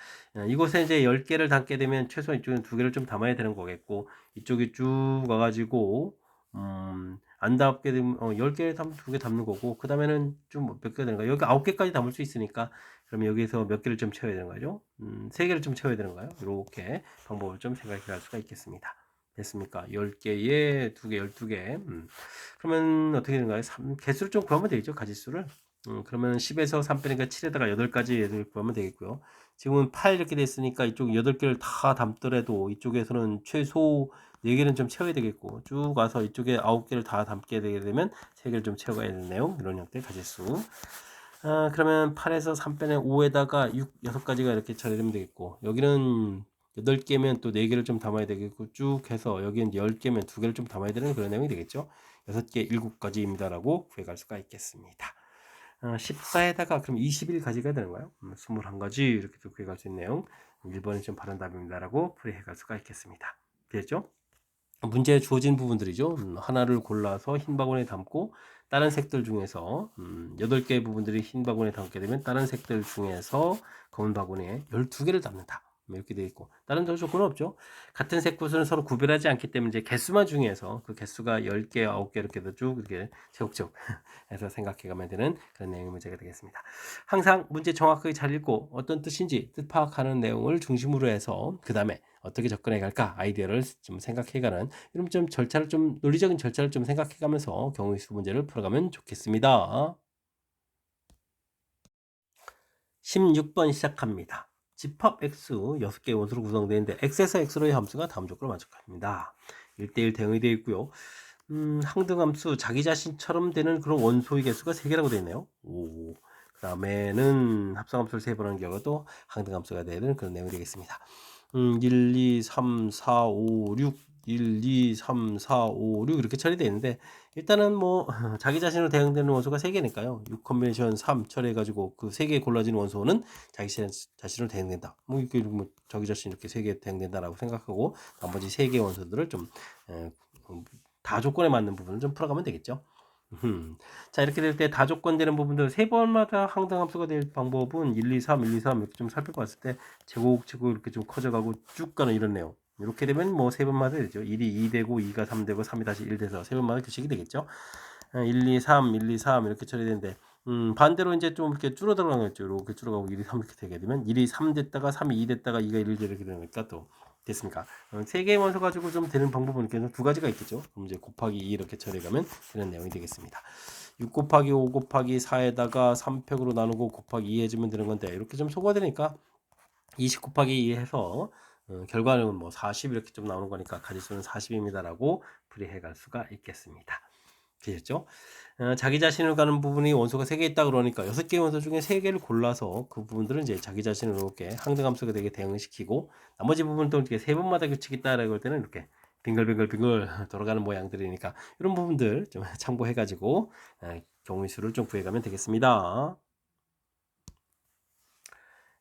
[SPEAKER 1] 이곳에 이제 10개를 담게 되면 최소한 이쪽에 2개를 좀 담아야 되는 거겠고, 이쪽이 쭉 와가지고 안 담게 되면 10개 담으면 2개 담는 거고, 그 다음에는 좀 몇 개 되는 거야. 여기 9개까지 담을 수 있으니까 그럼 여기서 몇 개를 좀 채워야 되는 거죠. 3개를 좀 채워야 되는 거예요. 이렇게 방법을 좀 생각해 갈 수가 있겠습니다. 됐습니까? 10개에 2개, 12개. 그러면 어떻게 되는가요? 개수를 좀 구하면 되겠죠, 가지수를. 그러면 10에서 3 빼니까 7에다가 8가지 애들 구하면 되겠고요. 지금은 8 이렇게 됐으니까 이쪽 8개를 다 담더라도 이쪽에서는 최소 4개는 좀 채워야 되겠고, 쭉 와서 이쪽에 9개를 다 담게 되게 되면 3개를 좀 채워야 되네요. 이런 형태의 가지수. 그러면 8에서 3 빼는 5에다가 6가지가 이렇게 처리되면 되겠고, 여기는 8개면 또 4개를 좀 담아야 되겠고, 쭉 해서 여기는 10개면 2개를 좀 담아야 되는 그런 내용이 되겠죠. 6개 7가지입니다 라고 구해갈 수가 있겠습니다. 14에다가 그럼 21가지가 되는 거예요. 21가지 이렇게 또 구해갈 수 있네요. 1번이 좀 바른 답입니다 라고 풀이해갈 수가 있겠습니다. 됐죠? 문제에 주어진 부분들이죠. 하나를 골라서 흰 바구니에 담고 다른 색들 중에서 8개의 부분들이 흰 바구니에 담게 되면 다른 색들 중에서 검은 바구니에 12개를 담는다. 이렇게 되어 있고 다른 조건은 없죠. 같은 색 구슬은 서로 구별하지 않기 때문에 이제 개수만 중요해서 그 개수가 10개, 9개 이렇게 쭉 이렇게 제곱제곱 해서 생각해 가면 되는 그런 내용의 문제가 되겠습니다. 항상 문제 정확하게 잘 읽고 어떤 뜻인지 뜻 파악하는 내용을 중심으로 해서 그 다음에 어떻게 접근해 갈까 아이디어를 좀 생각해 가는 이런 좀 절차를 좀 논리적인 절차를 좀 생각해 가면서 경우의 수 문제를 풀어가면 좋겠습니다. 16번 시작합니다. 집합 x 6개의 원수로 구성되어 있는데 x에서 x로의 함수가 다음 조건을 만족합니다. 1대1 대응이 되어 있고요. 항등함수 자기 자신처럼 되는 그런 원소의 개수가 3개라고 되어 있네요. 그 다음에는 합성함수를 3번 하는 경우도 항등함수가 되는 그런 내용이 되겠습니다. 1, 2, 3, 4, 5, 6 1, 2, 3, 4, 5, 6 이렇게 처리되어 있는데 일단은 뭐 자기 자신으로 대응되는 원소가 3개니까요. 6 컨비네이션 3 처리해가지고 그 3개 골라진 원소는 자기 자신으로 대응된다. 뭐 이렇게 뭐 자기 자신 이렇게 3개 대응된다라고 생각하고 나머지 3개 원소들을 좀 다 조건에 맞는 부분을 좀 풀어가면 되겠죠. 자 이렇게 될 때 다 조건 되는 부분들 3번마다 항등함수가 될 방법은 1, 2, 3, 1, 2, 3 이렇게 좀 살펴봤을 때 제곱제곱 이렇게 좀 커져가고 쭉 가는 이런 내용. 이렇게 되면 뭐 3번마다 되죠. 1이 2 되고 2가 3 되고 3이 다시 1 돼서 3번마다 규칙이 되겠죠. 1, 2, 3, 1, 2, 3 이렇게 처리되는데 반대로 이제 좀 이렇게 줄어들어가는 거죠. 이렇게 줄어가고 1이 3 이렇게 되게 되면 1이 3 됐다가 3이 2 됐다가 2가 1 이렇게 되는 거니까 또 됐습니까? 3개의 원소 가지고 좀 되는 방법은 이렇게 2가지가 있겠죠. 그럼 이제 곱하기 2 이렇게 처리하면 되는 내용이 되겠습니다. 6 곱하기 5 곱하기 4에다가 3팩으로 나누고 곱하기 2 해주면 되는 건데 이렇게 좀 소거되니까 20 곱하기 2 해서 결과는 뭐 40 이렇게 좀 나오는 거니까 가지수는 40입니다라고 풀이해 갈 수가 있겠습니다. 되셨죠? 자기 자신을 가는 부분이 원소가 3개 있다 그러니까 6개의 원소 중에 3개를 골라서 그 부분들은 이제 자기 자신을 이렇게 항등함수가 되게 대응시키고 나머지 부분도 이렇게 3번마다 규칙이 있다라고 할 때는 이렇게 빙글빙글 돌아가는 모양들이니까 이런 부분들 좀 참고해 가지고 경우의 수를 좀 구해 가면 되겠습니다.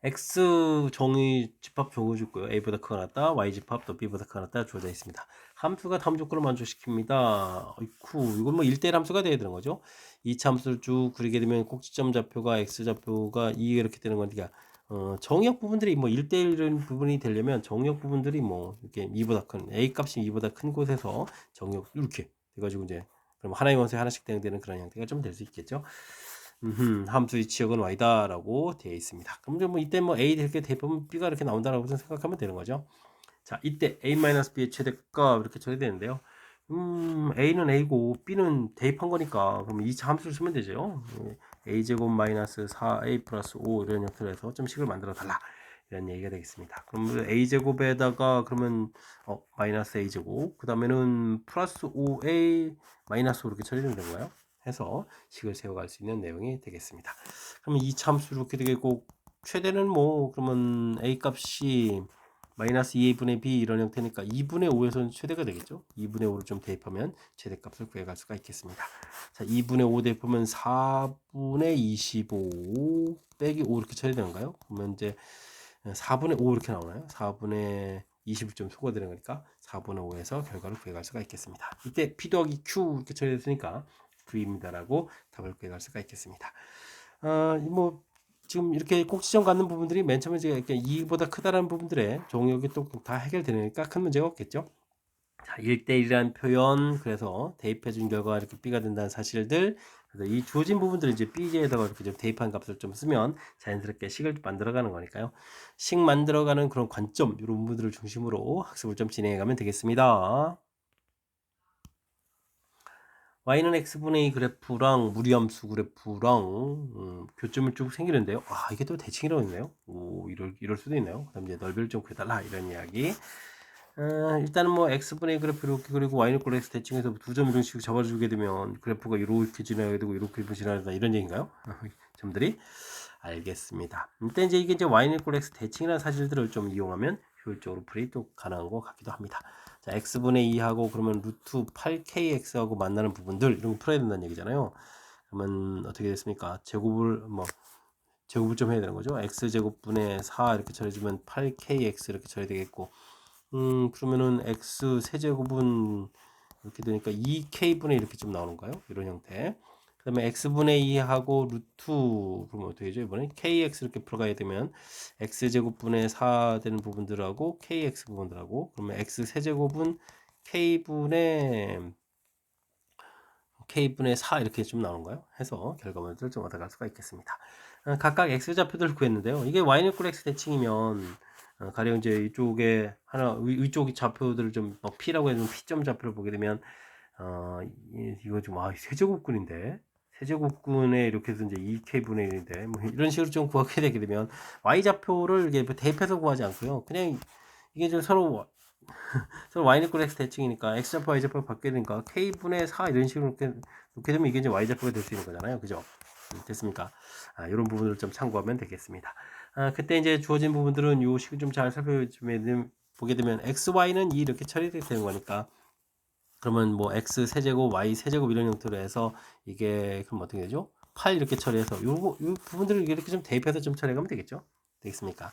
[SPEAKER 1] X 정의 집합 주어졌고요. A보다 크거나 같다. Y 집합 또 B보다 크거나 같다 주어져 있습니다. 함수가 다음 조건을 만족시킵니다. 어이쿠, 이건 뭐 1대1 함수가 돼야 되는 거죠. 이차 함수를 쭉 그리게 되면 꼭지점 좌표가 X 좌표가 2 이렇게 되는 거니까 정의역 부분들이 뭐 1대1 부분이 되려면 정의역 부분들이 뭐 이렇게 2보다 큰 A 값이 2보다 큰 곳에서 정의역 이렇게 돼가지고 이제 그럼 하나의 원소에 하나씩 대응되는 그런 형태가 좀 될 수 있겠죠. 함수의 지역은 y다라고 되어 있습니다. 그럼 이제 뭐 이때 뭐 a 이렇게 대입하면 b가 이렇게 나온다라고 생각하면 되는 거죠. 자, 이때 a-b의 최대값 이렇게 처리되는데요. a는 a고 b는 대입한 거니까 그럼 2차 함수를 쓰면 되죠. a제곱 마이너스 4a 플러스 5 이런 형태로 해서 점식을 만들어 달라 이런 얘기가 되겠습니다. 그럼 a제곱에다가 그러면 마이너스 a제곱 그 다음에는 플러스 5a 마이너스 5 이렇게 처리되는 건가요? 해서 식을 세워갈 수 있는 내용이 되겠습니다. 그러면 이 참수 이렇게 되겠고 최대는 뭐 그러면 a 값이 마이너스 2분의 b 이런 형태니까 2분의 5에서는 최대가 되겠죠. 2분의 5를 좀 대입하면 최대값을 구해갈 수가 있겠습니다. 자, 2분의 5 대입하면 4분의 25 빼기 5 이렇게 처리되는가요? 그러면 이제 4분의 5 이렇게 나오나요? 4분의 20을 좀 소거되는 거니까 4분의 5에서 결과를 구해갈 수가 있겠습니다. 이때 P 더하기 Q 이렇게 처리됐으니까 V입니다라고 답을 구해갈 수가 있겠습니다. 뭐 지금 이렇게 꼭지점 갖는 부분들이 맨 처음에 제가 이렇게 2보다 크다라는 부분들의 종역이 또 다 해결되니까 큰 문제가 없겠죠. 자, 1대1이라는 표현, 그래서 대입해준 결과가 이렇게 B가 된다는 사실들, 그래서 이 주어진 부분들을 이제 B에다가 이렇게 좀 대입한 값을 좀 쓰면 자연스럽게 식을 만들어가는 거니까요. 식 만들어가는 그런 관점, 이런 부분들을 중심으로 학습을 좀 진행해가면 되겠습니다. y는 x분의 2 그래프랑 무리함수 그래프랑 교점을 쭉 생기는데요. 아, 이게 또 대칭이라고 있나요? 오, 이럴 수도 있나요? 그다음 이제 넓이를 좀 구해달라 이런 이야기. 일단은 뭐 x분의 2 그래프 이렇게 그리고 y는 꼴 x 대칭해서 두 점 이런 식으로 잡아주게 되면 그래프가 이렇게 지나야 되고 이렇게 지나야 된다 이런 얘기인가요? 점들이 알겠습니다. 일단 이제 이게 이제 y는 꼴 x 대칭이라는 사실들을 좀 이용하면 효율적으로 풀이 또 가능한 것 같기도 합니다. 자, x분의 2하고 그러면 루트 8kx하고 만나는 부분들 이런 거 풀어야 된다는 얘기잖아요. 그러면 어떻게 됐습니까? 제곱을 좀 해야 되는 거죠. x제곱분의 4 이렇게 처리해주면 8kx 이렇게 처리되겠고 그러면은 x 세제곱은 이렇게 되니까 2k분의 이렇게 좀 나오는가요? 이런 형태. 그 다음에 x분의 2하고 루트 그러면 어떻게 되죠? 이번에 kx 이렇게 풀어가야 되면 x제곱분의 4 되는 부분들하고 kx 부분들하고 그러면 x 세제곱은 k분의 4 이렇게 좀 나오는가요? 해서 결과물들을 좀 얻어갈 수가 있겠습니다. 각각 x좌표들을 구했는데요. 이게 y는 꼴 x 대칭이면 가령 이제 이쪽에 하나 위쪽 좌표들을 좀 p라고 해서 p점 좌표를 보게 되면 이거 좀 세제곱근인데 세제곱근에 이렇게 해서 이제 2k분의 1인데 뭐 이런 식으로 좀 구하게 되게 되면 y 좌표를 이게 대입해서 구하지 않고요. 그냥 이게 좀 서로 y는 꼴 x 대칭이니까 x좌표 y좌표 바뀌게 되니까 k분의 4 이런 식으로 이렇게 되면 이게 이제 y좌표가 될 수 있는 거잖아요. 그죠? 됐습니까? 이런 부분을 좀 참고하면 되겠습니다. 그때 이제 주어진 부분들은 요 식을 좀 잘 살펴보게 되면 xy는 2 이렇게 처리되는 거니까 그러면 뭐 x 세제곱 y 세제곱 이런 형태로 해서 이게 그럼 어떻게 되죠? 8 이렇게 처리해서 요 부분들을 이렇게 좀 대입해서 좀 처리하면 되겠죠? 되겠습니까?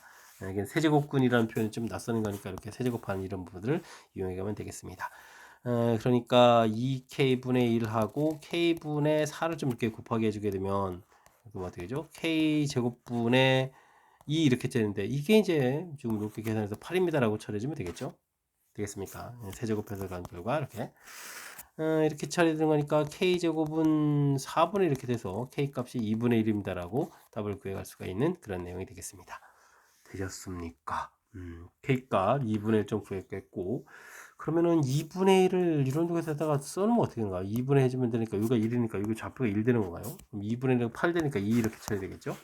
[SPEAKER 1] 이게 세제곱근이라는 표현이 좀 낯서는 거니까 이렇게 세제곱하는 이런 부분들을 이용해 가면 되겠습니다. 그러니까 2k분의 1하고 k분의 4를 좀 이렇게 곱하게 해주게 되면 그럼 어떻게 되죠? k제곱분의 2 이렇게 되는데 이게 이제 지금 이렇게 계산해서 8입니다라고 처리해주면 되겠죠? 되겠습니까? 세제곱해서 간 결과 이렇게 처리되는 거니까 k제곱은 4분의 이렇게 돼서 k값이 2분의 1입니다라고 답을 구해갈 수가 있는 그런 내용이 되겠습니다. 되셨습니까? k값 2분의 1좀 구했겠고 그러면은 2분의 1을 이런 쪽에다가 써놓으면 어떻게 되는가? 2분의 1 해주면 되니까 여기가 1이니까 여기 좌표가 1 되는 건가요? 그럼 2분의 1은 8 되니까 2 이렇게 쳐야 되겠죠?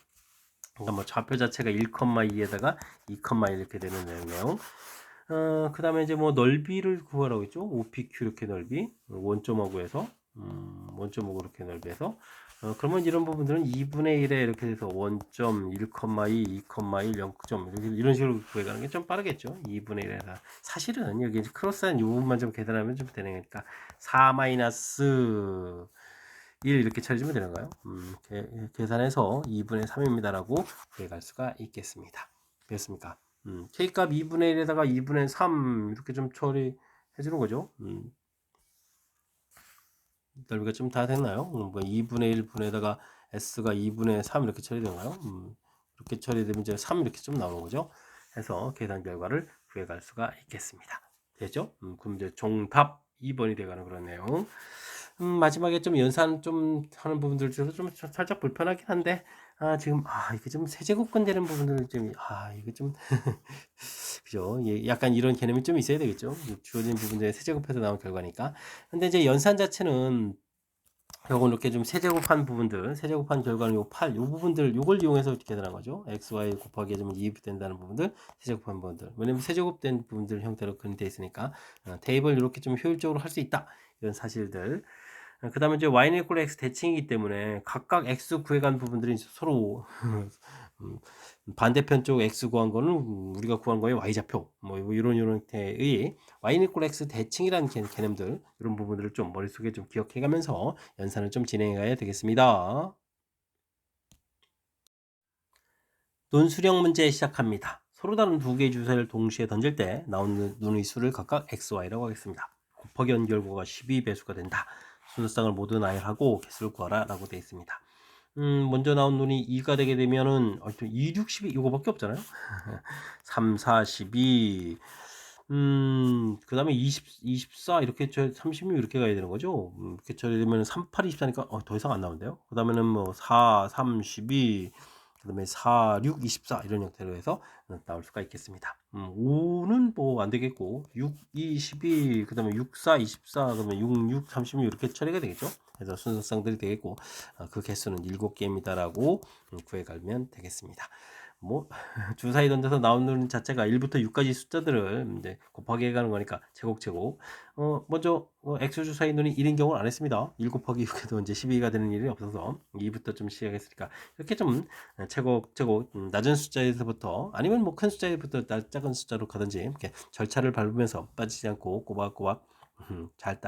[SPEAKER 1] 그러니까 뭐 좌표 자체가 1,2에다가 2,1 이렇게 되는 내용. 그 다음에 이제 뭐 넓이를 구하라고 했죠. OPQ 이렇게 넓이 원점하고 해서 원점하고 이렇게 넓이해서 그러면 이런 부분들은 2분의 1에 이렇게 돼서 원점 1,2, 2,1, 0점 이런 식으로 구해가는 게 좀 빠르겠죠. 2분의 1에서 사실은 여기 이제 크로스한 이 부분만 좀 계산하면 좀 되니까 4 마이너스 1 이렇게 쳐주면 되는가요? 계산해서 2분의 3입니다라고 구해갈 수가 있겠습니다. 됐습니까? K값 2분의 1에다가 2분의 3 이렇게 좀 처리해 주는 거죠. 넓이가 좀 다 됐나요? 뭐 2분의 1분에다가 S가 2분의 3 이렇게 처리되나요? 이렇게 처리되면 이제 3 이렇게 좀 나오는 거죠. 해서 계산 결과를 구해갈 수가 있겠습니다. 되죠? 그럼 이제 정답 2번이 되가는 그런 내용. 마지막에 좀 연산 좀 하는 부분들 중에서 좀 살짝 불편하긴 한데, 지금, 이게 좀 세제곱근 되는 부분들 좀, 이거 좀, 그죠? 예, 약간 이런 개념이 좀 있어야 되겠죠? 주어진 부분들에 세제곱해서 나온 결과니까. 근데 이제 연산 자체는 요거 이렇게 좀 세제곱한 부분들, 세제곱한 결과는 요 8, 요 부분들, 요걸 이용해서 이렇게 되는 거죠. x, y 곱하기 해주면 2 된다는 부분들, 세제곱한 부분들. 왜냐면 세제곱된 부분들 형태로 그림되어 있으니까, 테이블 이렇게 좀 효율적으로 할 수 있다. 이런 사실들. 그 다음에 이제 y는 equal x 대칭이기 때문에 각각 x 구해간 부분들이 서로 음, 반대편 쪽 x 구한 거는 우리가 구한 거의 y좌표 뭐 이런 형태의 y는 equal x 대칭이라는 개념들 이런 부분들을 좀 머릿속에 좀 기억해 가면서 연산을 좀 진행해 가야 되겠습니다. 논수령 문제 시작합니다. 서로 다른 두 개의 주사를 동시에 던질 때 나오는 눈의 수를 각각 x, y라고 하겠습니다. 곱하기 연결고가 12배수가 된다. 순서상을 모두 나열하고 개수를 구하라 라고 되어 있습니다. 먼저 나온 눈이 2가 되게 되면은 2, 6, 12 이거밖에 없잖아요. 3, 4, 12 그 다음에 20, 24 이렇게 36 이렇게 가야 되는 거죠. 이렇게 처리되면 3, 8, 24니까 더 이상 안 나오는데요. 그 다음에는 뭐 4, 3, 12 그 다음에 4, 6, 24 이런 형태로 해서 나올 수가 있겠습니다. 5는 뭐 안 되겠고 6, 2, 12 그 다음에 6, 4, 24 그 다음에 6, 6, 36 이렇게 처리가 되겠죠. 그래서 순서상들이 되겠고 그 개수는 7개입니다 라고 구해가면 되겠습니다. 뭐 주사위 던져서 나오는 자체가 1부터 6까지 숫자들을 이제 곱하기 해가는 거니까 제곱 먼저 x 주사위 눈이 1인 경우는 안 했습니다. 1 곱하기 6에도 이제 12가 되는 일이 없어서 2부터 좀 시작했으니까 이렇게 좀 제곱 낮은 숫자에서부터 아니면 뭐 큰 숫자에부터 작은 숫자로 가든지 이렇게 절차를 밟으면서 빠지지 않고 꼬박꼬박 잘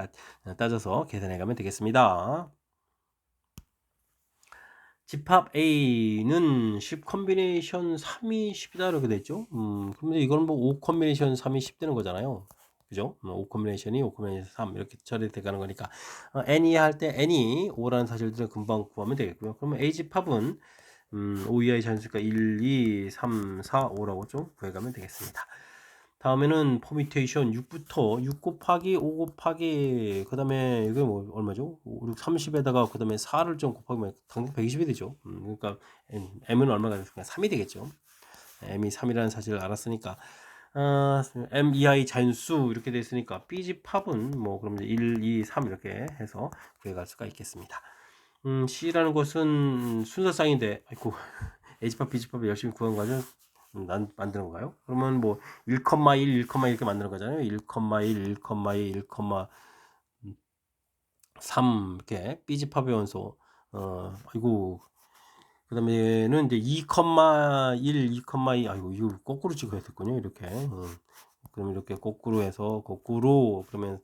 [SPEAKER 1] 따져서 계산해 가면 되겠습니다. 집합 A는 10 컨비네이션 3이 10이다 이렇게 됐죠. 그러면 이거는 뭐 5 컨비네이션 3이 10 되는 거잖아요. 그죠? 5 컨비네이션이 5 컨비네이션 3 이렇게 처리돼 가는 거니까 n이 할 때 n이 5라는 사실들을 금방 구하면 되겠고요. 그러면 A 집합은 5 이하의 자연수니까 1, 2, 3, 4, 5라고 좀 구해가면 되겠습니다. 다음에는 퍼뮤테이션 6부터 6 곱하기 5 곱하기 그 다음에 이게 뭐 얼마죠? 5, 6, 30에다가 그 다음에 4를 좀 곱하면 당장 120이 되죠. 그러니까 m은 얼마가 되니까 3이 되겠죠. m이 3이라는 사실을 알았으니까 m 이하의 자연수 이렇게 됐으니까 b 집합은 뭐 그러면 1, 2, 3 이렇게 해서 구해갈 수가 있겠습니다. C라는 것은 순서상인데 아이고 A집합 B집합을 열심히 구한 거죠. 난 만드는 건가요? 그러면 뭐 1,1, 1,2 이렇게 만드는 거잖아요. 1,1, 1,2, 1,3 이렇게 B집합의 원소 아이고 그 다음에는 이제 2,1, 2,2 아이고 이거 거꾸로 찍어야 됐군요. 이렇게 그럼 이렇게 거꾸로 해서 거꾸로 그러면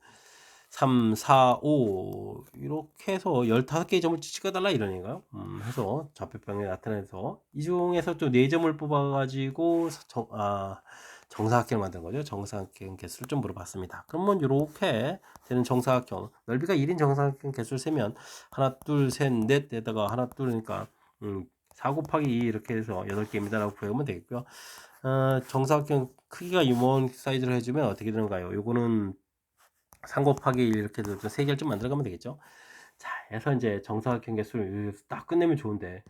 [SPEAKER 1] 3, 4, 5 이렇게 해서 15개의 점을 찍어달라 이런 얘기인가요? 해서 좌표평에 나타내서 이 중에서 또 4점을 뽑아가지고 정사각형을 만든 거죠. 정사각형 개수를 좀 물어봤습니다. 그러면 이렇게 되는 정사각형 넓이가 1인 정사각형 개수를 세면 하나, 둘, 셋, 넷에다가 하나, 둘이니까 4 곱하기 2 이렇게 해서 8개입니다 라고 구해보면 되겠고요. 정사각형 크기가 유먼 사이즈로 해주면 어떻게 되는가요? 요거는 3 곱하기 1 이렇게 해서 3개를 좀 만들어가면 되겠죠. 자, 해서 이제 정사각형 개수를 딱 끝내면 좋은데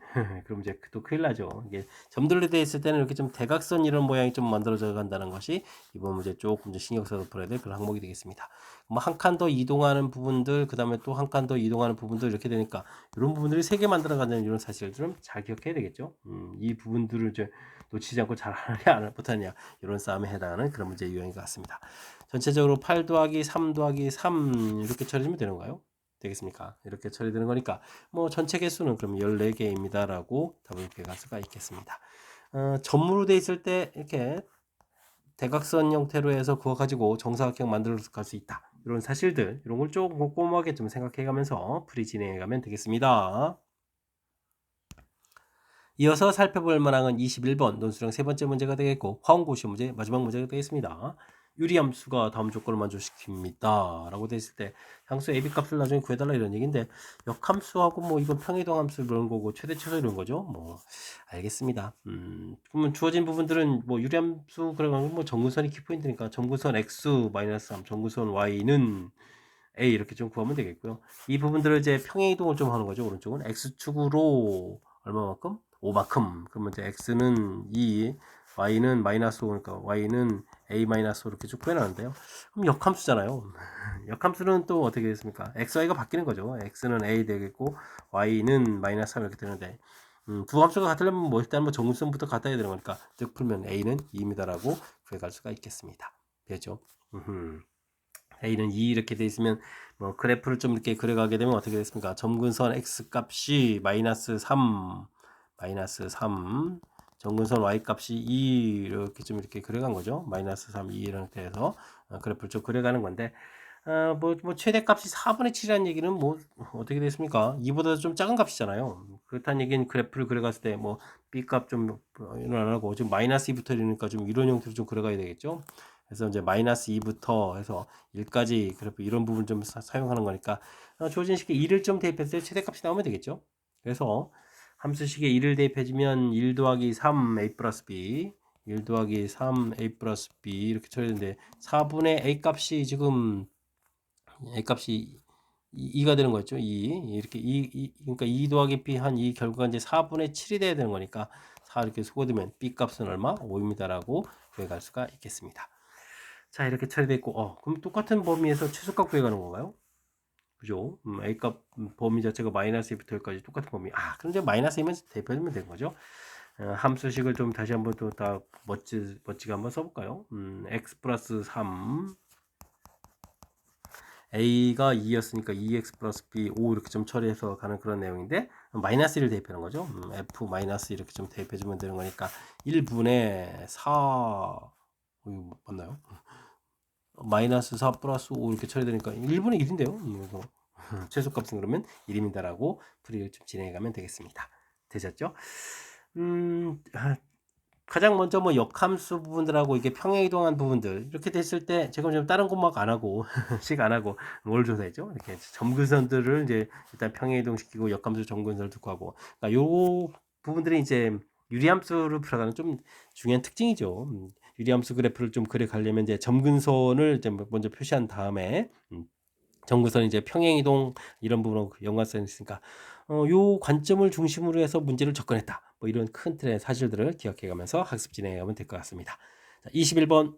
[SPEAKER 1] 그럼 이제 또 큰일 나죠. 이게 점들로 되어 있을 때는 이렇게 좀 대각선 이런 모양이 좀 만들어져 간다는 것이 이번 문제 조금 이제 신경 써서 풀어야 될 그런 항목이 되겠습니다. 뭐 한 칸 더 이동하는 부분들, 그 다음에 또 한 칸 더 이동하는 부분들 이렇게 되니까 이런 부분들이 세 개 만들어 가는 이런 사실을 좀 잘 기억해야 되겠죠. 이 부분들을 이제 놓치지 않고 잘 하느냐 못하느냐 이런 싸움에 해당하는 그런 문제 유형인 것 같습니다. 전체적으로 8 더하기 3 더하기 3 이렇게 처리하면 되는 건가요? 되겠습니까? 이렇게 처리되는 거니까 뭐 전체 개수는 그럼 14개입니다 라고 답을 구할 수가 있겠습니다. 점으로 돼 있을 때 이렇게 대각선 형태로 해서 그거 가지고 정사각형 만들어 갈 수 있다. 이런 사실들 이런 걸 조금 꼼꼼하게 좀 생각해 가면서 풀이 진행해 가면 되겠습니다. 이어서 살펴볼 만한 건 21번 논술형 세 번째 문제가 되겠고 화원고시 문제 마지막 문제가 되겠습니다. 유리함수가 다음 조건을 만족시킵니다 라고 되어 있을 때 상수 AB 값을 나중에 구해달라 이런 얘기인데 역함수하고 뭐 이건 평이동함수 이런 거고 최대 최소 이런 거죠. 뭐 알겠습니다. 그러면 주어진 부분들은 뭐 유리함수 그러면 뭐 정근선이 키포인트니까 정근선 x-3 정근선 y는 a 이렇게 좀 구하면 되겠고요. 이 부분들을 이제 평행이동을 좀 하는 거죠. 오른쪽은 x축으로 얼마만큼? 5만큼. 그러면 이제 x는 2, y는 마이너스 5, 그러니까 y는 a-5 이렇게 쭉 구해놨는데요. 그럼 역함수잖아요. 역함수는 또 어떻게 되겠습니까? x, y가 바뀌는 거죠. x는 a 되겠고 y는 마이너스 3 이렇게 되는데 두 함수가 같으려면 뭐 일단 뭐 정근선부터 같아야 되는 거니까 즉 풀면 a는 2입니다라고 구해갈 수가 있겠습니다. 되죠? A는 2 이렇게 돼 있으면 뭐 그래프를 좀 이렇게 그려가게 되면 어떻게 됐습니까? 점근선 x 값이 마이너스 3 점근선 y 값이 2 이렇게 좀 이렇게 그려간 거죠. 마이너스 3, 2 이런 상태에서 그래프를 좀 그려가는 건데 뭐 최대값이 4분의 7이라는 얘기는 뭐 어떻게 됐습니까? 2보다 좀 작은 값이잖아요. 그렇다는 얘기는 그래프를 그려갔을 때 뭐 B값 좀 이런 안 하고 좀 마이너스 2부터 이러니까 좀 이런 형태로 좀 그려가야 되겠죠. 그래서 이제 마이너스 2부터 해서 1까지 그래프 이런 부분 좀 사용하는 거니까 주어진 식에 2를 좀 대입했을 때 최대값이 나오면 되겠죠. 그래서 함수식에 2를 대입해주면 1 더하기 3a 플러스 b 1 더하기 3a 플러스 b 이렇게 처리되는데 4분의 a 값이 지금 a 값이 2가 되는 거죠. 2 이렇게 2 그러니까 2 더하기 b 한 2 결과가 이제 4분의 7이 돼야 되는 거니까 4 이렇게 수고되면 b 값은 얼마? 5입니다라고 구해갈 수가 있겠습니다. 자 이렇게 처리됐고 그럼 똑같은 범위에서 최소값 구해가는 건가요? 그죠? A값 범위 자체가 마이너스 2부터 1까지 똑같은 범위. 그럼 이제 마이너스 2면 대표하면 되는 거죠. 함수식을 좀 다시 한번 또 다 멋지게 한번 써볼까요? x 플러스 3 a가 2였으니까 2x 플러스 b 5 이렇게 좀 처리해서 가는 그런 내용인데 마이너스 1을 대입하는 거죠. f 마이너스 이렇게 좀 대입해주면 되는 거니까 1분의 4 맞나요? 마이너스 4 플러스 5 이렇게 처리되니까 1분의 1인데요. 그래서 최소값은 그러면 1입니다라고 풀이를 좀 진행해 가면 되겠습니다. 되셨죠? 가장 먼저 뭐 역함수 부분들하고 이게 평행이동한 부분들 이렇게 됐을 때 제가 좀 다른 것만 안 하고 식 안 하고 뭘 조사했죠? 이렇게 점근선들을 이제 일단 평행이동시키고 역함수 점근선을 듣고 그러니까 요 부분들이 이제 유리함수를 풀어가는 좀 중요한 특징이죠. 유리함수 그래프를 좀 그려가려면 이제 점근선을 이제 먼저 표시한 다음에 점근선 이제 평행이동 이런 부분하고 연관성이 있으니까 요 관점을 중심으로 해서 문제를 접근했다. 뭐 이런 큰 틀의 사실들을 기억해 가면서 학습 진행해 가면 될 것 같습니다. 자, 21번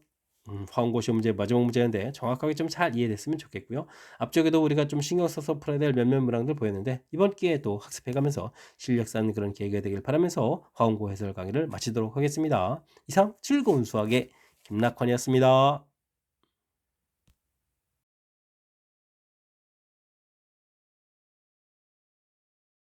[SPEAKER 1] 화원고 시험 문제 마지막 문제인데 정확하게 좀 잘 이해됐으면 좋겠고요. 앞쪽에도 우리가 좀 신경 써서 풀어야 될 몇몇 문항들 보였는데 이번 기회에도 학습해 가면서 실력 쌓는 그런 계기가 되길 바라면서 화원고 해설 강의를 마치도록 하겠습니다. 이상 즐거운 수학의 김낙환이었습니다.